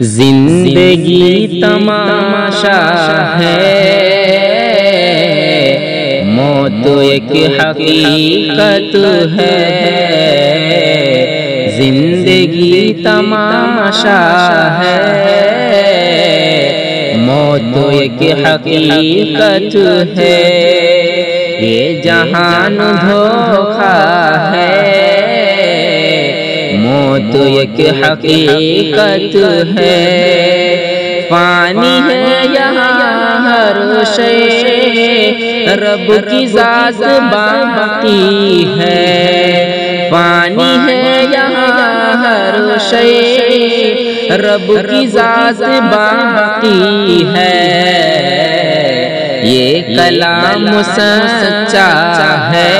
زندگی تماشا ہے، موت ایک حقیقت ہے۔ زندگی تماشا ہے، موت ایک حقیقت ہے۔ یہ جہان دھوکا ہے، موت ایک حقیقت ہے۔ فانی ہے یہاں ہر شے، رب کی ذات باقی ہے۔ فانی ہے یہاں ہر شے، رب کی ذات باقی ہے۔ یہ کلام سچا ہے،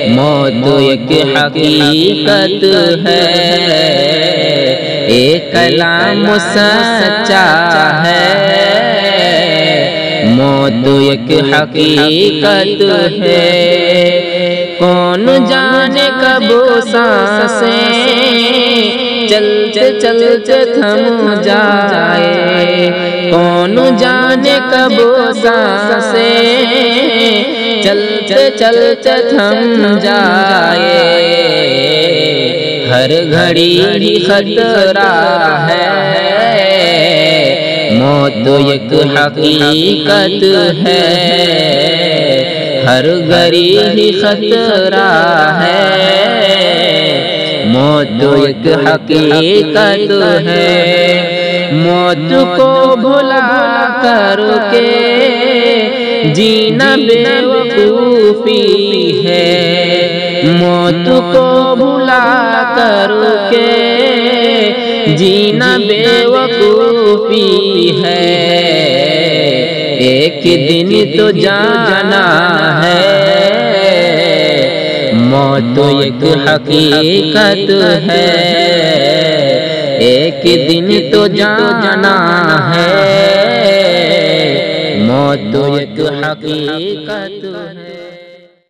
موت ایک حقیقت ہے۔ ایک کلام سچا ہے، موت ایک حقیقت ہے۔ کون جانے کب سانسیں چلتے چلتے تھم جائے، کون جانے کب سانسیں چلتے چلتے تھم جائے۔ ہر گھڑی خطرہ ہے، موت ایک حقیقت ہے۔ ہر گھڑی خطرہ ہے، موت ایک حقیقت ہے۔ موت کو بھلا کر کے جینا بے وقوفی ہے، موت کو بھلا کر کے جینا بے وقوفی ہے۔ ایک دن تو جانا ہے، موت ایک حقیقت ہے۔ ایک دن تو جانا ہے، موت ایک حقیقت ہے۔